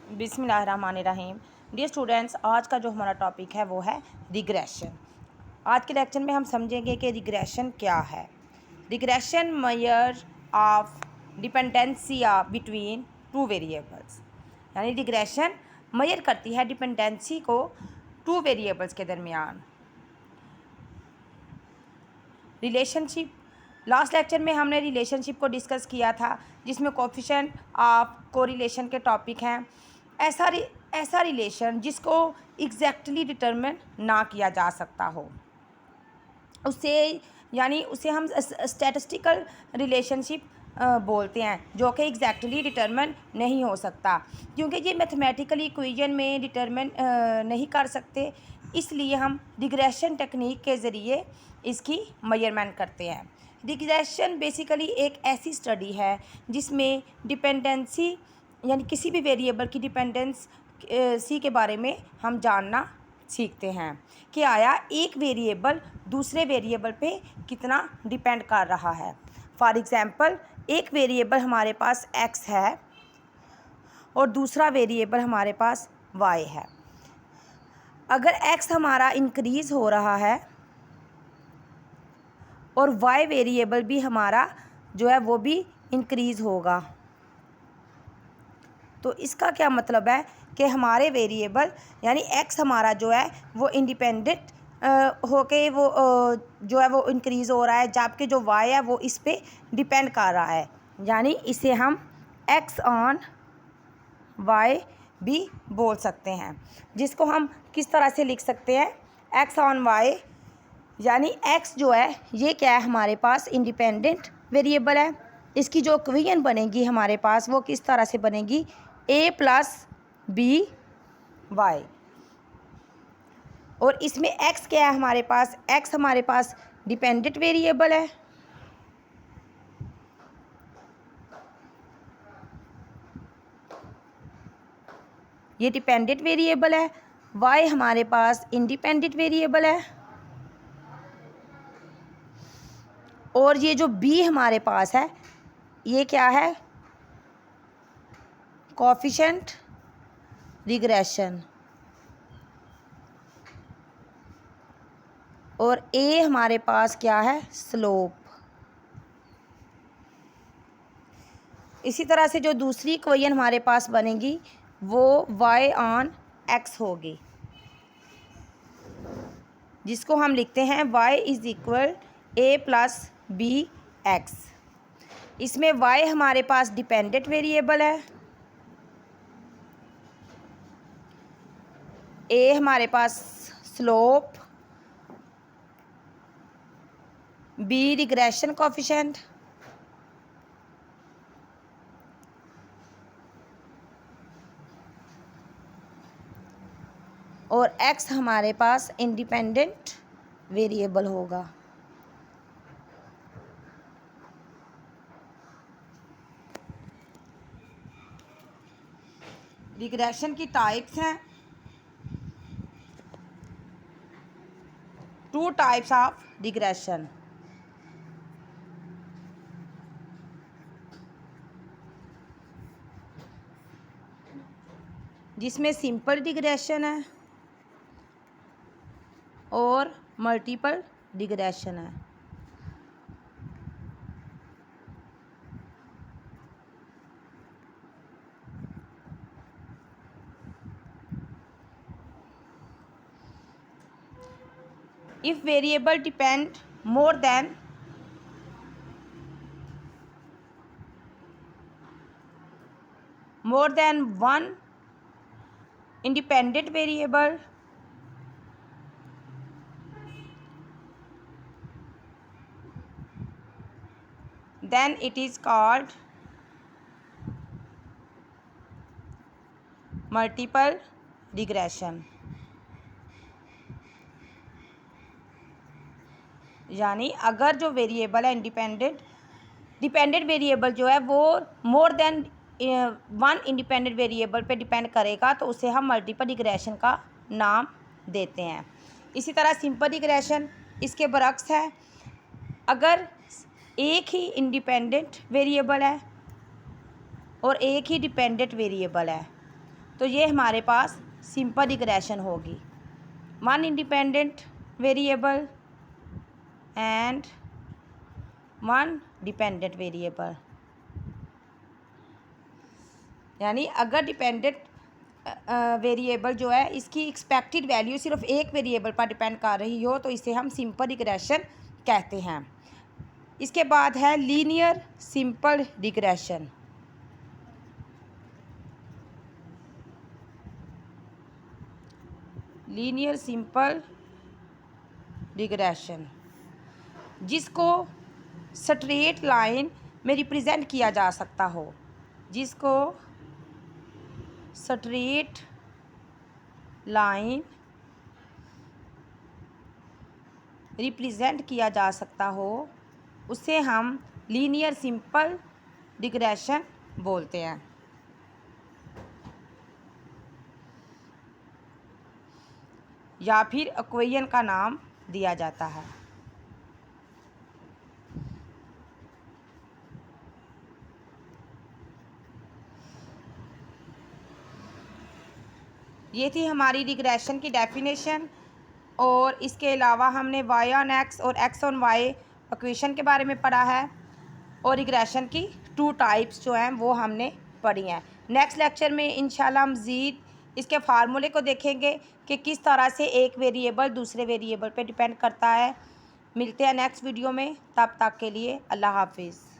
बिस्मिल्लाहिर्रहमानिर्रहीम। Dear students, आज का जो हमारा टॉपिक है वो है रिग्रेशन। आज के लेक्चर में हम समझेंगे कि रिग्रेशन क्या है। Regression measure of dependency between two variables, यानी रिग्रेशन मेजर करती है डिपेंडेंसी को टू वेरिएबल्स के दरमियान। रिलेशनशिप, लास्ट लेक्चर में हमने रिलेशनशिप को डिस्कस किया था, जिसमें कोफिशिएंट ऑफ कोरिलेशन के टॉपिक हैं। ऐसा रिलेशन जिसको एग्जैक्टली डिटरमिन ना किया जा सकता हो, उसे हम स्टैटिस्टिकल रिलेशनशिप बोलते हैं, जो कि एग्जैक्टली डिटरमिन नहीं हो सकता, क्योंकि ये मैथमेटिकल इक्वेशन में डिटरमिन नहीं कर सकते। इसलिए हम रिग्रेशन टेक्निक के ज़रिए इसकी मेजरमेंट करते हैं। रिग्रेशन बेसिकली एक ऐसी स्टडी है जिसमें डिपेंडेंसी, यानी किसी भी वेरिएबल की डिपेंडेंसी के बारे में हम जानना सीखते हैं कि आया एक वेरिएबल दूसरे वेरिएबल पे कितना डिपेंड कर रहा है। फॉर एग्ज़ाम्पल, एक वेरिएबल हमारे पास x है और दूसरा वेरिएबल हमारे पास y है। अगर x हमारा इंक्रीज़ हो रहा है और y वेरिएबल भी हमारा जो है वो भी इंक्रीज़ होगा, तो इसका क्या मतलब है कि हमारे वेरिएबल यानी x हमारा जो है वो इंडिपेंडेंट होके वो जो है वो इंक्रीज़ हो रहा है, जबकि जो y है वो इस पे डिपेंड कर रहा है। यानी इसे हम x ऑन y भी बोल सकते हैं, जिसको हम किस तरह से लिख सकते हैं, x ऑन y, यानी x जो है ये क्या है, हमारे पास इंडिपेंडेंट वेरिएबल है। इसकी जो इक्वेशन बनेगी हमारे पास वो किस तरह से बनेगी, a प्लस बी वाई, और इसमें x क्या है हमारे पास, x हमारे पास डिपेंडेंट वेरिएबल है, ये डिपेंडेंट वेरिएबल है। y हमारे पास इंडिपेंडेंट वेरिएबल है, और ये जो b हमारे पास है ये क्या है, कोफिशिएंट रिग्रेशन, और a हमारे पास क्या है, स्लोप। इसी तरह से जो दूसरी इक्वेशन हमारे पास बनेगी वो y ऑन x होगी, जिसको हम लिखते हैं y is equal a plus b x. इसमें y हमारे पास डिपेंडेंट वेरिएबल है, a हमारे पास स्लोप, b रिग्रेशन कोफिशिएंट, और x हमारे पास इंडिपेंडेंट वेरिएबल होगा। रिग्रेशन की टाइप्स हैं, टू टाइप्स ऑफ रिग्रेशन, जिसमें सिंपल रिग्रेशन है और मल्टीपल रिग्रेशन है। If variable depend more than one independent variable, then it is called multiple regression। यानी अगर जो वेरिएबल है डिपेंडेंट वेरिएबल जो है वो more than one independent variable पे डिपेंड करेगा, तो उसे हम मल्टीपल रिग्रेशन का नाम देते हैं। इसी तरह सिंपल रिग्रेशन इसके बरक्स है, अगर एक ही इंडिपेंडेंट वेरिएबल है और एक ही डिपेंडेंट वेरिएबल है, तो ये हमारे पास सिंपल रिग्रेशन होगी। One independent variable and one dependent variable, यानी अगर डिपेंडेंट वेरिएबल जो है इसकी एक्सपेक्टेड वैल्यू सिर्फ एक वेरिएबल पर डिपेंड कर रही हो तो इसे हम सिंपल रिग्रेशन कहते हैं। इसके बाद है linear simple regression. Linear simple regression जिसको स्ट्रेट लाइन में रिप्रेजेंट किया जा सकता हो, जिसको स्ट्रेट लाइन रिप्रेजेंट किया जा सकता हो, उसे हम लीनियर सिंपल रिग्रेशन बोलते हैं। या फिर इक्वेशन का नाम दिया जाता है। ये थी हमारी रिग्रेशन की डेफिनेशन, और इसके अलावा हमने y ऑन x और x ऑन y इक्वेशन के बारे में पढ़ा है, और रिग्रेशन की 2 टाइप्स जो हैं वो हमने पढ़ी हैं। नेक्स्ट लेक्चर में इंशाल्लाह हम मज़ीद इसके फार्मूले को देखेंगे कि किस तरह से एक वेरिएबल दूसरे वेरिएबल पे डिपेंड करता है। मिलते हैं नेक्स्ट वीडियो में, तब तक के लिए अल्लाह हाफिज़।